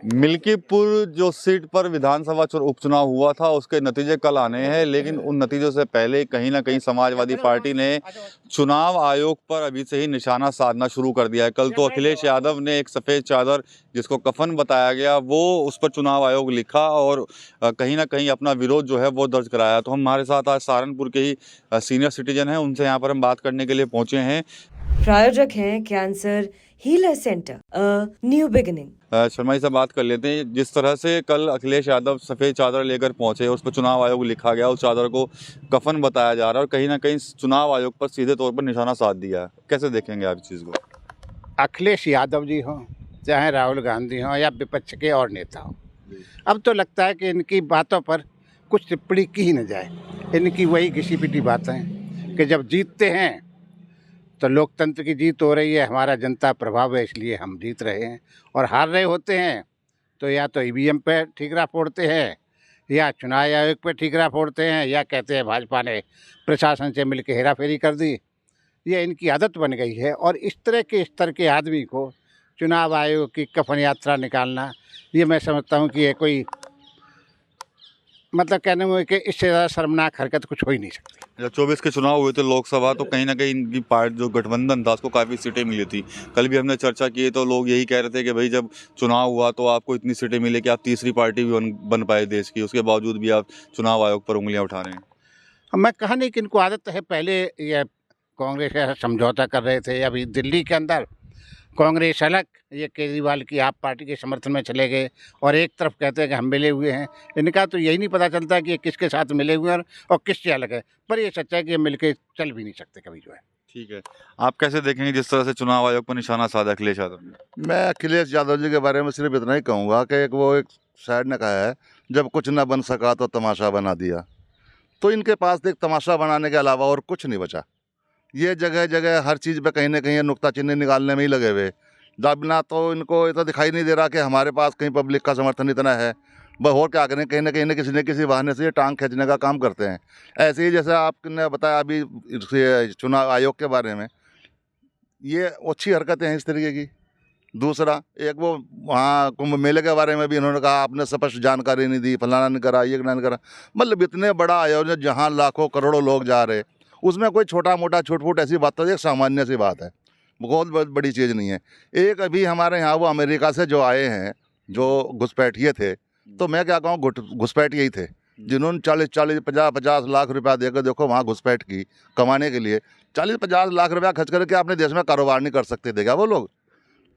मिल्कीपुर जो सीट पर विधानसभा उपचुनाव हुआ था उसके नतीजे कल आने हैं, लेकिन उन नतीजों से पहले कहीं ना कहीं समाजवादी पार्टी ने चुनाव आयोग पर अभी से ही निशाना साधना शुरू कर दिया है। कल तो अखिलेश यादव ने एक सफ़ेद चादर, जिसको कफन बताया गया, वो उस पर चुनाव आयोग लिखा और कहीं ना कहीं अपना विरोध जो है वो दर्ज कराया। तो हमारे साथ आज सहारनपुर के ही सीनियर सिटीजन हैं, उनसे यहाँ पर हम बात करने के लिए पहुँचे हैं। प्रायोजक हैं cancer healer centre, a new beginning. Sharma ji से बात कर लेते हैं। जिस तरह से कल अखिलेश यादव सफ़ेद चादर लेकर पहुंचे, उस पर चुनाव आयोग लिखा गया, उस चादर को कफन बताया जा रहा है और कहीं ना कहीं चुनाव आयोग पर सीधे तौर पर निशाना साध दिया है। कैसे देखेंगे आप इस चीज़ को? अखिलेश यादव जी हों, चाहे राहुल गांधी हों या विपक्ष के और नेता हों, अब तो लगता है कि इनकी बातों पर कुछ टिप्पणी की ही न जाए। इनकी वही घिसी पिटी बातें कि जब जीतते हैं तो लोकतंत्र की जीत हो रही है, हमारा जनता प्रभाव है इसलिए हम जीत रहे हैं, और हार रहे होते हैं तो या तो ईवीएम पे ठीकरा फोड़ते हैं या चुनाव आयोग पे ठीकरा फोड़ते हैं या कहते हैं भाजपा ने प्रशासन से मिलकर हेराफेरी कर दी। ये इनकी आदत बन गई है और इस तरह के स्तर के आदमी को चुनाव आयोग की कफन यात्रा निकालना, ये मैं समझता हूँ कि ये कोई मतलब कहने में कि इससे ज़्यादा शर्मनाक हरकत कुछ हो ही नहीं सकती। जब 24 के चुनाव हुए थे लोकसभा, तो कहीं ना कहीं इनकी पार्टी जो गठबंधन था उसको काफ़ी सीटें मिली थी। कल भी हमने चर्चा की तो लोग यही कह रहे थे कि भाई जब चुनाव हुआ तो आपको इतनी सीटें मिली कि आप तीसरी पार्टी भी बन पाए देश की, उसके बावजूद भी आप चुनाव आयोग पर उंगलियां उठा रहे हैं। मैं कहा नहीं कि इनको आदत है, पहले ये कांग्रेस से समझौता कर रहे थे, अभी दिल्ली के अंदर कांग्रेस अलग, ये केजरीवाल की आप पार्टी के समर्थन में चले गए और एक तरफ कहते हैं कि हम मिले हुए हैं। इनका तो यही नहीं पता चलता कि ये किसके साथ मिले हुए हैं और किससे अलग है, पर ये सच्चा है कि ये मिलके चल भी नहीं सकते कभी जो है। ठीक है, आप कैसे देखेंगे जिस तरह से चुनाव आयोग पर निशाना साधा अखिलेश यादव ने? मैं अखिलेश यादव जी के बारे में सिर्फ इतना ही कहूँगा कि एक शायर ने कहा है, जब कुछ न बन सका तो तमाशा बना दिया। तो इनके पास एक तमाशा बनाने के अलावा और कुछ नहीं बचा। ये जगह जगह हर चीज़ पे कहीं ना कहीं नुक्ता चिन्ह निकालने में ही लगे हुए। दाबना तो इनको इतना दिखाई नहीं दे रहा कि हमारे पास कहीं पब्लिक का समर्थन इतना है। वह और क्या करें, कहीं ना किसी बहाने से ये टांग खींचने का काम करते हैं। ऐसे ही जैसे आपने बताया अभी चुनाव आयोग के बारे में, ये अच्छी हरकतें हैं इस तरीके की। दूसरा, एक वो वहाँ कुंभ मेले के बारे में भी इन्होंने कहा आपने स्पष्ट जानकारी नहीं दी, फलाना नहीं करा, ये नहीं करा। मतलब इतने बड़ा आयोजन जहाँ लाखों करोड़ों लोग जा रहे, उसमें कोई छोटा मोटा छूट ऐसी बात तो एक सामान्य सी बात है, बहुत बड़ी चीज़ नहीं है। एक अभी हमारे यहाँ वो अमेरिका से जो आए हैं, जो घुसपैठिए थे, तो मैं क्या कहूँ, घुसपैठिए ही थे, जिन्होंने 40 50 लाख रुपया देकर देखो वहाँ घुसपैठ की कमाने के लिए 40-50 लाख रुपया खर्च करके अपने देश में कारोबार नहीं कर सकते थे क्या वो लोग?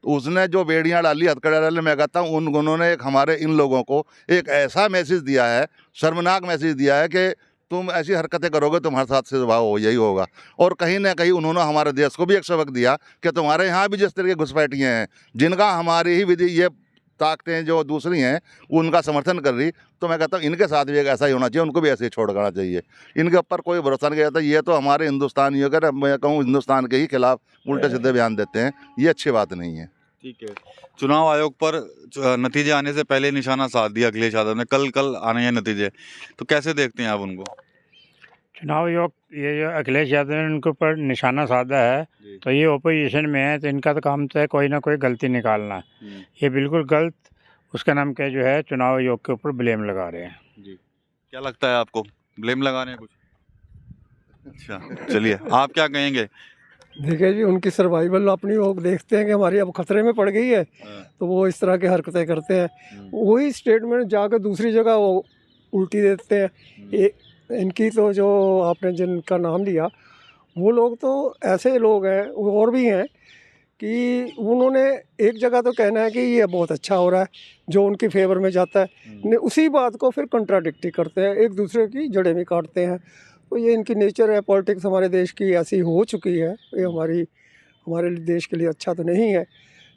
उसने जो बेड़ियाँ डाली, हथकड़ियाँ डाली, मैं कहता हूँ उन्होंने एक हमारे इन लोगों को एक ऐसा मैसेज दिया है, शर्मनाक मैसेज दिया है कि तुम ऐसी हरकतें करोगे तुम्हारे साथ से स्वभाव हो यही होगा। और कहीं ना कहीं उन्होंने हमारे देश को भी एक सबक दिया कि तुम्हारे यहाँ भी जिस तरह के घुसपैठिए हैं, जिनका हमारी ही विधि ये ताकतें जो दूसरी हैं उनका समर्थन कर रही, तो मैं कहता हूँ इनके साथ भी एक ऐसा ही होना चाहिए, उनको भी ऐसे ही छोड़ देना चाहिए। इनके ऊपर कोई भरोसा नहीं करता। ये तो हमारे हिंदुस्तानियों का, मैं कहूँ हिंदुस्तान के ही खिलाफ उल्टे सीधे बयान देते हैं, ये अच्छी बात नहीं है। ठीक है, चुनाव आयोग पर नतीजे आने से पहले निशाना साध दिया अखिलेश यादव ने। कल आने हैं नतीजे, तो कैसे देखते हैं आप उनको? चुनाव आयोग ये जो अखिलेश यादव ने उनके ऊपर निशाना साधा है, तो ये ओपोजिशन में है, तो इनका तो काम तो है कोई ना कोई गलती निकालना। ये बिल्कुल गलत, उसका नाम क्या जो है चुनाव आयोग के ऊपर ब्लेम लगा रहे हैं जी। क्या लगता है आपको, ब्लेम लगाने हैं कुछ? अच्छा, चलिए, आप क्या कहेंगे? देखिए जी, उनकी सर्वाइवल अपनी वो देखते हैं कि हमारी अब खतरे में पड़ गई है, तो वो इस तरह की हरकतें करते हैं। वही स्टेटमेंट जाकर दूसरी जगह वो उल्टी देते हैं। इनकी तो जो आपने जिनका नाम लिया, वो लोग तो ऐसे लोग हैं, और भी हैं, कि उन्होंने एक जगह तो कहना है कि ये बहुत अच्छा हो रहा है, जो उनके फेवर में जाता है, उसी बात को फिर कंट्राडिक्ट करते हैं, एक दूसरे की जड़ें भी काटते हैं। तो ये इनकी नेचर है, पॉलिटिक्स हमारे देश की ऐसी हो चुकी है। ये हमारे देश के लिए अच्छा तो नहीं है,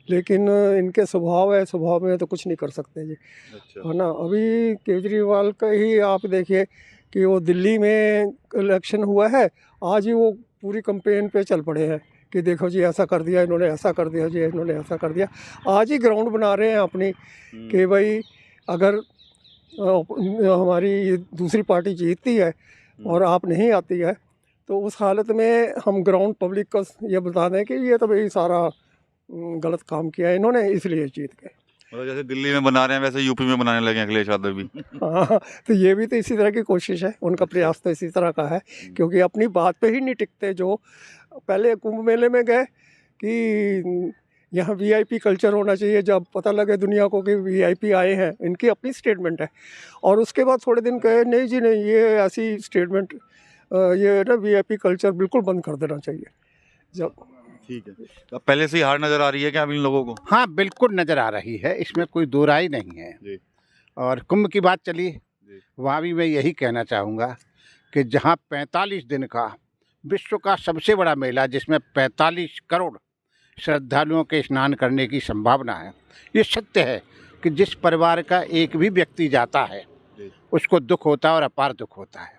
लेकिन इनके स्वभाव है, स्वभाव में तो कुछ नहीं कर सकते जी। अच्छा। है ना, अभी केजरीवाल का ही आप देखिए कि वो दिल्ली में इलेक्शन हुआ है, आज ही वो पूरी कैंपेन पे चल पड़े हैं कि देखो जी ऐसा कर दिया इन्होंने, ऐसा कर दिया जी इन्होंने, ऐसा कर दिया। आज ही ग्राउंड बना रहे हैं अपनी कि भाई अगर हमारी दूसरी पार्टी जीतती है और आप नहीं आती है, तो उस हालत में हम ग्राउंड पब्लिक को ये बता दें कि ये तो भाई सारा गलत काम किया है इन्होंने, इसलिए जीत गए। मतलब जैसे दिल्ली में बना रहे हैं वैसे यूपी में बनाने लगे हैं अखिलेश यादव भी। हाँ, तो ये भी तो इसी तरह की कोशिश है, उनका प्रयास तो इसी तरह का है, क्योंकि अपनी बात पे ही नहीं टिकते। जो पहले कुंभ मेले में गए कि यहाँ वीआईपी कल्चर होना चाहिए, जब पता लगे दुनिया को कि वीआईपी आए हैं, इनकी अपनी स्टेटमेंट है। और उसके बाद थोड़े दिन कहे नहीं जी नहीं, ये ऐसी स्टेटमेंट, ये ना वीआईपी कल्चर बिल्कुल बंद कर देना चाहिए। जब ठीक है, अब पहले से ही हार नजर आ रही है क्या अब इन लोगों को? हाँ बिल्कुल नज़र आ रही है, इसमें कोई दो राय नहीं है। जी। और कुंभ की बात चली, जी। वहाँ भी मैं यही कहना चाहूँगा कि जहाँ 45 दिन का विश्व का सबसे बड़ा मेला, जिसमें 45 करोड़ श्रद्धालुओं के स्नान करने की संभावना है, ये सत्य है कि जिस परिवार का एक भी व्यक्ति जाता है जी। उसको दुख होता है और अपार दुख होता है।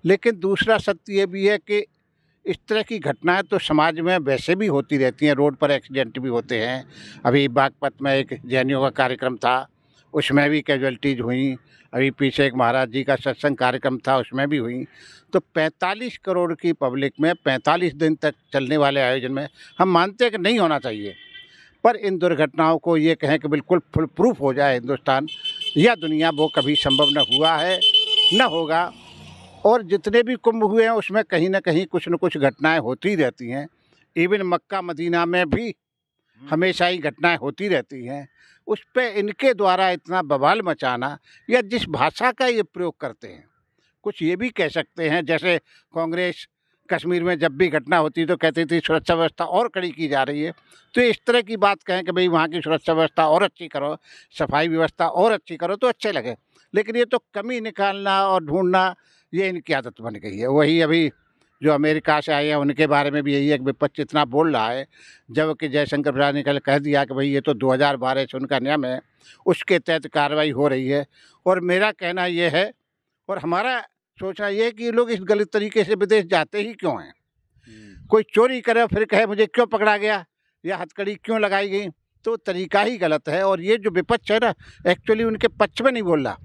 लेकिन दूसरा सत्य ये भी है कि इस तरह की घटनाएं तो समाज में वैसे भी होती रहती हैं, रोड पर एक्सीडेंट भी होते हैं। अभी बागपत में एक जैनियों का कार्यक्रम था, उसमें भी कैजुअलिटीज़ हुई। अभी पीछे एक महाराज जी का सत्संग कार्यक्रम था, उसमें भी हुई। तो 45 करोड़ की पब्लिक में 45 दिन तक चलने वाले आयोजन में हम मानते हैं कि नहीं होना चाहिए, पर इन दुर्घटनाओं को ये कहें कि बिल्कुल फुल प्रूफ हो जाए हिंदुस्तान या दुनिया, वो कभी संभव न हुआ है न होगा। और जितने भी कुंभ हुए हैं उसमें कहीं ना कहीं कुछ न कुछ घटनाएं होती रहती हैं। इवन मक्का मदीना में भी हमेशा ही घटनाएं होती रहती हैं। उस पे इनके द्वारा इतना बवाल मचाना, या जिस भाषा का ये प्रयोग करते हैं, कुछ ये भी कह सकते हैं, जैसे कांग्रेस कश्मीर में जब भी घटना होती तो कहती थी सुरक्षा व्यवस्था और कड़ी की जा रही है। तो इस तरह की बात कहें कि भाई वहाँ की सुरक्षा व्यवस्था और अच्छी करो, सफाई व्यवस्था और अच्छी करो, तो अच्छे लगे। लेकिन ये तो कमी निकालना और ढूंढना, ये इनकी आदत बन गई है। वही अभी जो अमेरिका से आए हैं उनके बारे में भी यही है कि विपक्ष इतना बोल रहा है, जबकि जयशंकर प्रसाद ने कल कह दिया कि भाई ये तो 2012 से उनका नियम है, उसके तहत कार्रवाई हो रही है। और मेरा कहना ये है और हमारा सोचना ये है कि ये लोग इस गलत तरीके से विदेश जाते ही क्यों हैं। कोई चोरी करे फिर कहे मुझे क्यों पकड़ा गया या हथकड़ी क्यों लगाई गई, तो तरीका ही गलत है। और ये जो विपक्ष है ना, एक्चुअली उनके पक्ष में नहीं बोल रहा।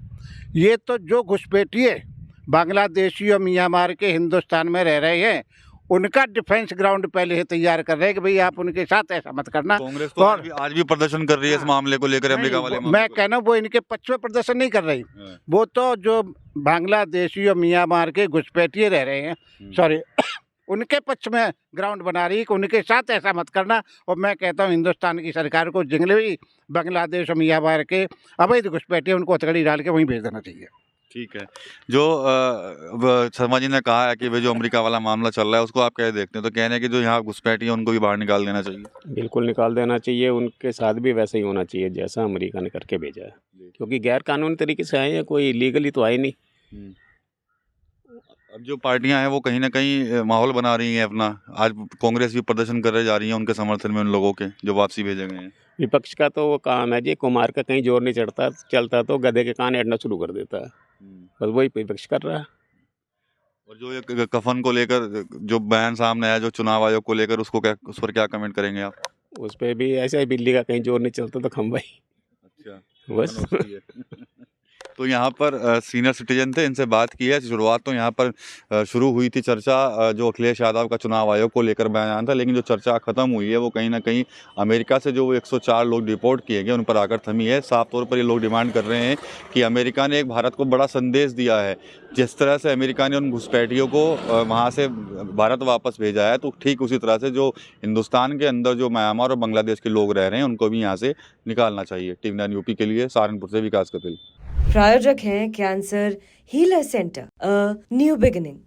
ये तो जो घुसपैठिए बांग्लादेशी और म्यांमार के हिंदुस्तान में रह रहे हैं, उनका डिफेंस ग्राउंड पहले ही तैयार कर रहे हैं कि भाई आप उनके साथ ऐसा मत करना। कांग्रेस तो आज भी प्रदर्शन कर रही है इस मामले को लेकर, अमेरिका वाले मामले मैं को। कहना वो इनके पक्ष में प्रदर्शन नहीं कर रही, वो तो जो बांग्लादेशी और म्यांमार के घुसपैठिए रह रहे हैं, सॉरी, उनके पक्ष में ग्राउंड बना रही है कि उनके साथ ऐसा मत करना। और मैं कहता हूँ हिंदुस्तान की सरकार को जिंगले भी बांग्लादेश और म्यांमार के अवैध घुसपैठिए उनको हथकड़ी डाल के वहीं भेज देना चाहिए। ठीक है, जो शर्मा जी ने कहा है कि वे जो अमेरिका वाला मामला चल रहा है उसको आप कैसे देखते हैं? तो कहने हैं कि जो यहाँ घुसपैठी है उनको भी बाहर निकाल देना चाहिए। बिल्कुल निकाल देना चाहिए, उनके साथ भी वैसा ही होना चाहिए जैसा अमेरिका ने करके भेजा है, क्योंकि गैर कानूनी तरीके से आए हैं, कोई लीगली तो आए नहीं। अब जो पार्टियां हैं वो कहीं ना कहीं माहौल बना रही हैं अपना। आज कांग्रेस भी प्रदर्शन कर जा रही है उनके समर्थन में, उन लोगों के जो वापसी भेजे गए हैं। विपक्ष का तो वो काम है जी, कुमार का कहीं जोर नहीं चलता तो गधे के कान ऐडना शुरू कर देता है, बस वही विपक्ष कर रहा है। और जो ये कफन को लेकर जो बयान सामने आया जो चुनाव आयोग को लेकर, उसको क्या, उस पर क्या कमेंट करेंगे आप? उस पर भी ऐसा ही, बिल्ली का कहीं जोर नहीं चलता तो खम भाई। अच्छा, बस तो यहाँ पर सीनियर सिटीजन थे, इनसे बात की है। शुरुआत तो यहाँ पर शुरू हुई थी चर्चा जो अखिलेश यादव का चुनाव आयोग को लेकर बयान था, लेकिन जो चर्चा ख़त्म हुई है वो कहीं ना कहीं अमेरिका से जो 104 लोग डिपोर्ट किए गए उन पर आकर थमी है। साफ तौर पर ये लोग डिमांड कर रहे हैं कि अमेरिका ने एक भारत को बड़ा संदेश दिया है। जिस तरह से अमेरिका ने उन घुसपैठियों को वहाँ से भारत वापस भेजा है, तो ठीक उसी तरह से जो हिंदुस्तान के अंदर जो म्यांमार और बांग्लादेश के लोग रह रहे हैं उनको भी यहाँ से निकालना चाहिए। टीवी9 यूपी के लिए सहारनपुर से विकास कपिल। प्रायोजक हैं cancer healer centre, a new beginning.